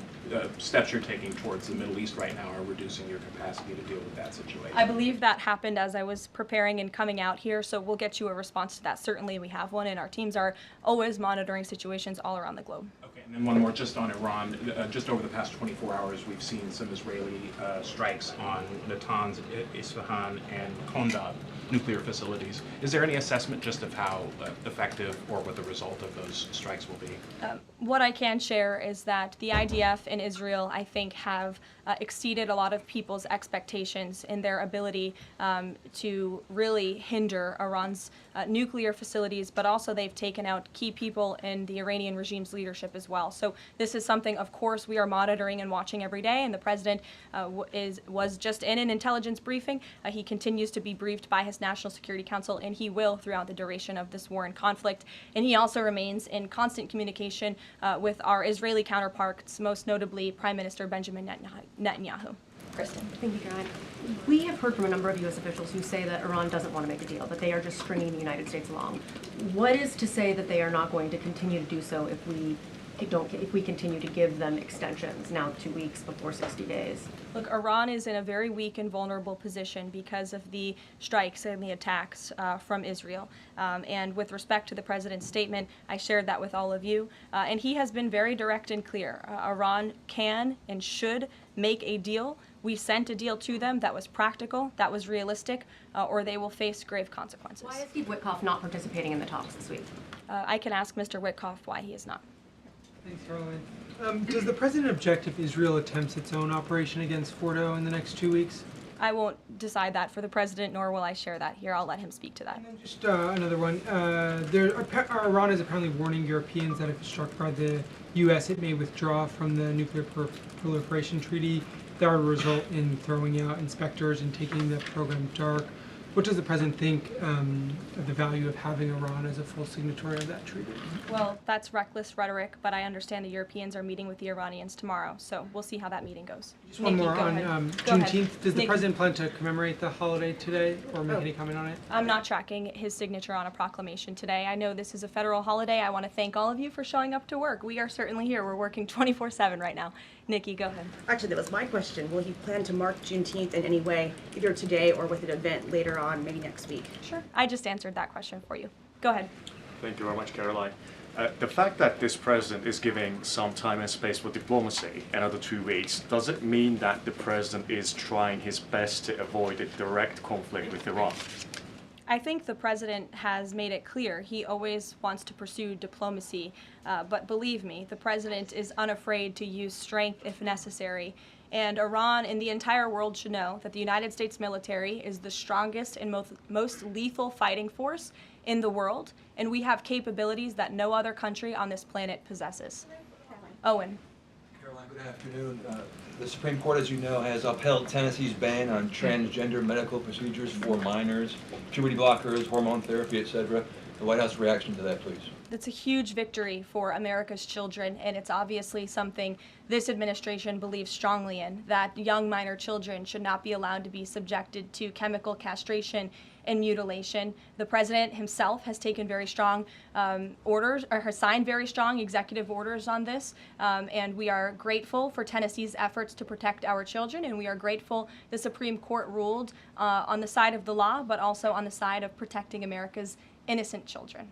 steps you're taking towards the Middle East right now are reducing your capacity to deal with that situation. I believe that happened as I was preparing and coming out here, so we'll get you a response to that. Certainly we have one, and our teams are always monitoring situations all around the globe. Okay, and then one more just on Iran. Just over the past 24 hours, we've seen some Israeli strikes on Natanz, Isfahan, and Kondab nuclear facilities. Is there any assessment just of how effective or what the result of those strikes will be? What I can share is that the IDF and Israel, I think, have exceeded a lot of people's expectations in their ability to really hinder Iran's nuclear facilities, but also they've taken out key people in the Iranian regime's leadership as well. So this is something, of course, we are monitoring and watching every day, and the president was just in an intelligence briefing. He continues to be briefed by his National Security Council, and he will throughout the duration of this war and conflict. And he also remains in constant communication with our Israeli counterparts, most notably Prime Minister Benjamin Netanyahu. Kristen. Thank you, Caroline. We have heard from a number of U.S. officials who say that Iran doesn't want to make a deal, that they are just stringing the United States along. What is to say that they are not going to continue to do so if we continue to give them extensions, now 2 weeks before 60 days? Look, Iran is in a very weak and vulnerable position because of the strikes and the attacks from Israel. And with respect to the president's statement, I shared that with all of you. And he has been very direct and clear. Iran can and should make a deal. We sent a deal to them that was practical, that was realistic, or they will face grave consequences. Why is Steve Witkoff not participating in the talks this week? I can ask Mr. Witkoff why he is not. Thanks, Caroline. Does the president object if Israel attempts its own operation against Fordo in the next 2 weeks? I won't decide that for the president, nor will I share that here. I'll let him speak to that. Just another one. Iran is apparently warning Europeans that if it's struck by the U.S., it may withdraw from the nuclear proliferation treaty. That would result in throwing out inspectors and taking the program dark. What does the president think of the value of having Iran as a full signatory of that treaty? Well, that's reckless rhetoric, but I understand the Europeans are meeting with the Iranians tomorrow, so we'll see how that meeting goes. Just one more on Juneteenth. Does the president plan to commemorate the holiday today or make any comment on it? I'm not tracking his signature on a proclamation today. I know this is a federal holiday. I want to thank all of you for showing up to work. We are certainly here. We're working 24/7 right now. Nikki, go ahead. Actually, that was my question. Will he plan to mark Juneteenth in any way, either today or with an event later on, maybe next week? Sure. I just answered that question for you. Go ahead. Thank you very much, Caroline. The fact that this president is giving some time and space for diplomacy, another 2 weeks, does it mean that the president is trying his best to avoid a direct conflict with Iran? I think the president has made it clear he always wants to pursue diplomacy, but believe me, the president is unafraid to use strength if necessary. And Iran and the entire world should know that the United States military is the strongest and most lethal fighting force in the world, and we have capabilities that no other country on this planet possesses. Owen. Caroline, Good afternoon. The Supreme Court, as you know, has upheld Tennessee's ban on transgender medical procedures for minors, puberty blockers, hormone therapy, etc. The White House reaction to that, please. It's a huge victory for America's children, and it's obviously something this administration believes strongly in, that young minor children should not be allowed to be subjected to chemical castration and mutilation. The president himself has taken very strong orders, or has signed very strong executive orders on this, and we are grateful for Tennessee's efforts to protect our children, and we are grateful the Supreme Court ruled on the side of the law, but also on the side of protecting America's innocent children.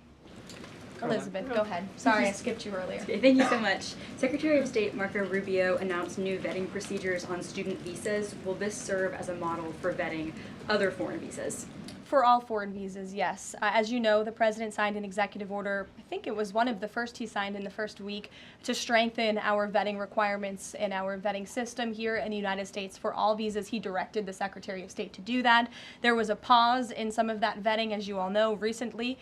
Elizabeth, go ahead. Sorry, I skipped you earlier. Okay, thank you so much. Secretary of State Marco Rubio announced new vetting procedures on student visas. Will this serve as a model for vetting other foreign visas? For all foreign visas, yes. As you know, the president signed an executive order, I think it was one of the first he signed in the first week, to strengthen our vetting requirements and our vetting system here in the United States for all visas. He directed the Secretary of State to do that. There was a pause in some of that vetting, as you all know, recently,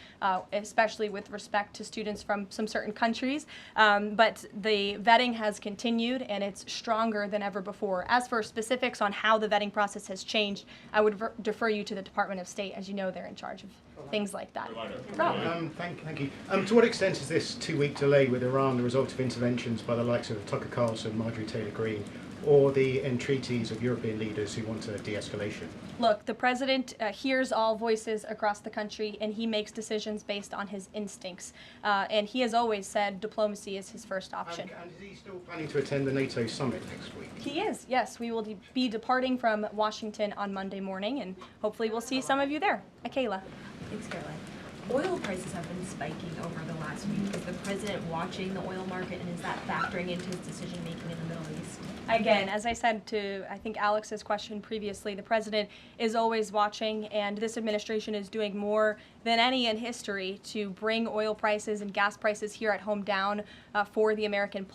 especially with respect to students from some certain countries. But the vetting has continued, and it's stronger than ever before. As for specifics on how the vetting process has changed, I would defer you to the Department of State. As you know, they're in charge of things like that. Thank you. To what extent is this 2-week delay with Iran the result of interventions by the likes of Tucker Carlson, Marjorie Taylor Greene, or the entreaties of European leaders who want a de-escalation? Look, the president hears all voices across the country, and he makes decisions based on his instincts. And he has always said diplomacy is his first option. And is he still planning to attend the NATO summit next week? He is, yes. We will be departing from Washington on Monday morning, and hopefully we'll see some of you there. Kayla. Thanks, Caroline. Oil prices have been spiking over the last week. Is the president watching the oil market, and is that factoring into his decision-making in the Middle East? Again, as I said to, I think, Alex's question previously, the president is always watching, and this administration is doing more than any in history to bring oil prices and gas prices here at home down for the American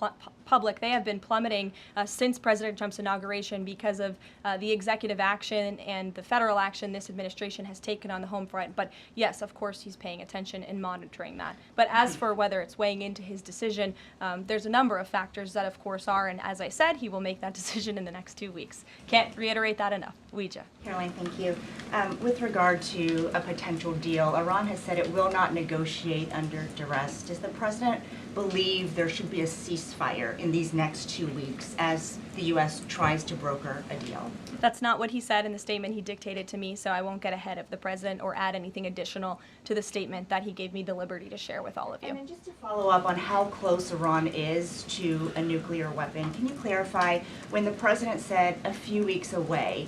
public. They have been plummeting since President Trump's inauguration because of the executive action and the federal action this administration has taken on the home front. But yes, of course, he's paying attention and monitoring that. But as for whether it's weighing into his decision, there's a number of factors that, of course, are, and as I said, he will make that decision in the next 2 weeks. Can't reiterate that enough. Ouija. Caroline, thank you. With regard to a potential deal, Iran has said it will not negotiate under duress. Does the president believe there should be a ceasefire in these next 2 weeks as the U.S. tries to broker a deal? That's not what he said in the statement he dictated to me, so I won't get ahead of the president or add anything additional to the statement that he gave me the liberty to share with all of you. And then just to follow up on how close Iran is to a nuclear weapon, can you clarify, when the president said a few weeks away,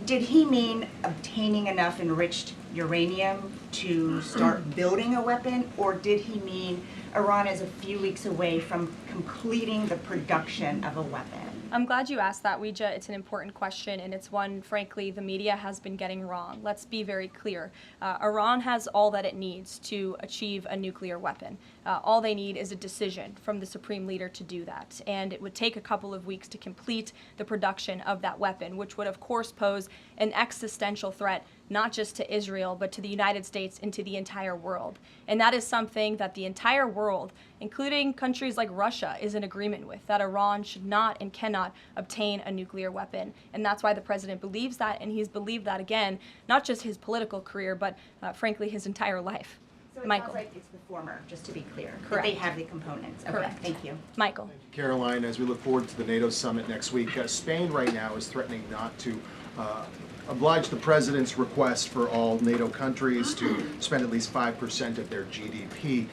did he mean obtaining enough enriched uranium to start building a weapon, or did he mean Iran is a few weeks away from completing the production of a weapon? I'm glad you asked that, Ouija. It's an important question, and it's one, frankly, the media has been getting wrong. Let's be very clear. Iran has all that it needs to achieve a nuclear weapon. All they need is a decision from the supreme leader to do that, and it would take a couple of weeks to complete the production of that weapon, which would, of course, pose an existential threat not just to Israel, but to the United States and to the entire world. And that is something that the entire world, including countries like Russia, is in agreement with, that Iran should not and cannot obtain a nuclear weapon. And that's why the president believes that, and he's believed that, again, not just his political career, but frankly, his entire life. So it Michael. sounds like it's the former, just to be clear. that Correct. They have the components. Okay, Correct. thank you. Michael. Caroline, as we look forward to the NATO summit next week, Spain right now is threatening not to oblige the president's request for all NATO countries to spend at least 5% of their GDP.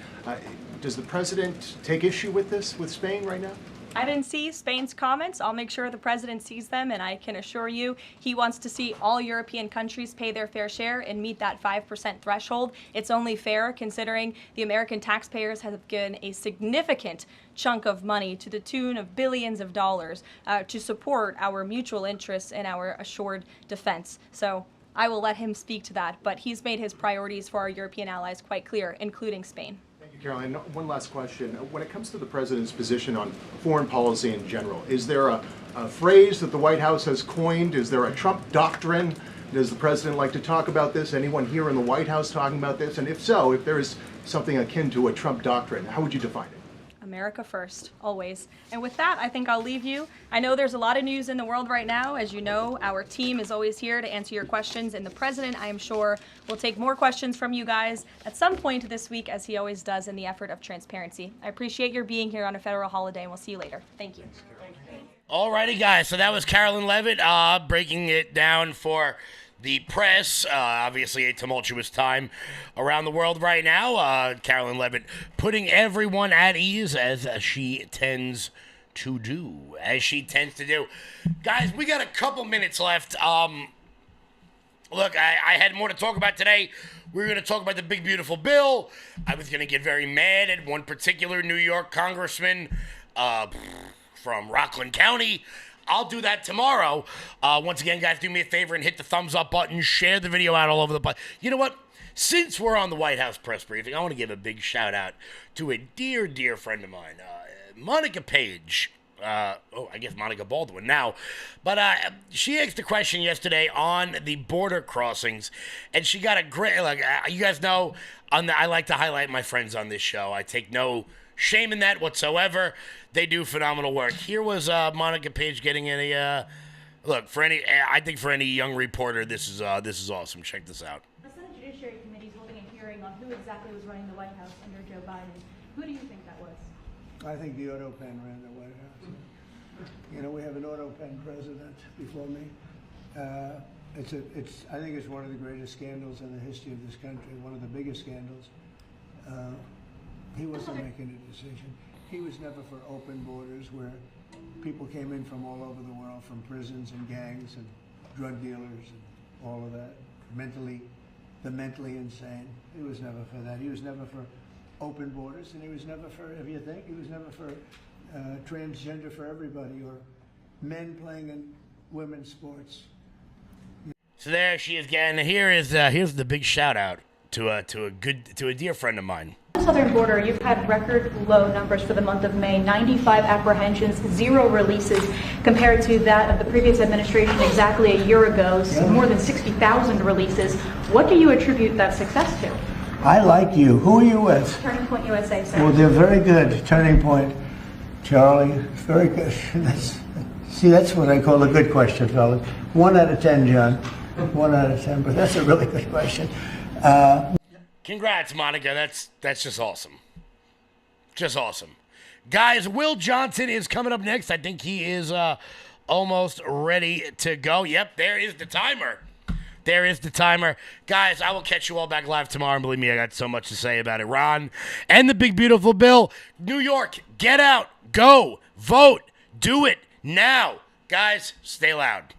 Does the president take issue with this, with Spain right now? I didn't see Spain's comments. I'll make sure the president sees them, and I can assure you he wants to see all European countries pay their fair share and meet that 5% threshold. It's only fair considering the American taxpayers have given a significant chunk of money to the tune of billions of dollars to support our mutual interests and our assured defense. So I will let him speak to that, but he's made his priorities for our European allies quite clear, including Spain. Caroline, one last question. When it comes to the president's position on foreign policy in general, is there a phrase that the White House has coined? Is there a Trump doctrine? Does the president like to talk about this? Anyone here in the White House talking about this? And if so, if there is something akin to a Trump doctrine, how would you define it? America first, always. And with that, I think I'll leave you. I know there's a lot of news in the world right now. As you know, our team is always here to answer your questions, and the president, I am sure, will take more questions from you guys at some point this week, as he always does in the effort of transparency. I appreciate your being here on a federal holiday, and we'll see you later. Thank you. Alrighty, guys, so that was Carolyn Levitt breaking it down for the press. Obviously a tumultuous time around the world right now. Carolyn Levitt putting everyone at ease, as she tends to do. Guys, we got a couple minutes left. Look, I had more to talk about today. We were going to talk about the big, beautiful bill. I was going to get very mad at one particular New York congressman from Rockland County. I'll do that tomorrow. Once again, guys, do me a favor and hit the thumbs up button. Share the video out all over the place. You know what? Since we're on the White House press briefing, I want to give a big shout out to a dear, dear friend of mine, Monica Page. I guess Monica Baldwin now. But she asked a question yesterday on the border crossings, and she got a great, you guys know, I like to highlight my friends on this show. I take no shame in that whatsoever. They do phenomenal work. Here was Monica Page getting a look for any. I think for any young reporter, this is awesome. Check this out. The Senate Judiciary Committee is holding a hearing on who exactly was running the White House under Joe Biden. Who do you think that was? I think the auto pen ran the White House. You know, we have an auto pen president before me. I think it's one of the greatest scandals in the history of this country. One of the biggest scandals. He wasn't making a decision. He was never for open borders where people came in from all over the world, from prisons and gangs and drug dealers and all of that, the mentally insane. He was never for that. He was never for open borders, and he was never for, if you think, he was never for transgender for everybody, or men playing in women's sports. So there she is again. Here's the big shout out to a dear friend of mine. On the southern border, you've had record low numbers for the month of May, 95 apprehensions, 0 releases, compared to that of the previous administration exactly a year ago, more than 60,000 releases. What do you attribute that success to? I like you. Who are you with? Turning Point USA, sir. Well, they're very good. Turning Point, Charlie, very good. That's what I call a good question, fellas. 1 out of 10, John. 1 out of 10, but that's a really good question. Congrats, Monica. That's just awesome. Just awesome. Guys, Will Johnson is coming up next. I think he is almost ready to go. Yep, there is the timer. There is the timer. Guys, I will catch you all back live tomorrow. And believe me, I got so much to say about Iran and the big, beautiful bill. New York, get out. Go. Vote. Do it now. Guys, stay loud.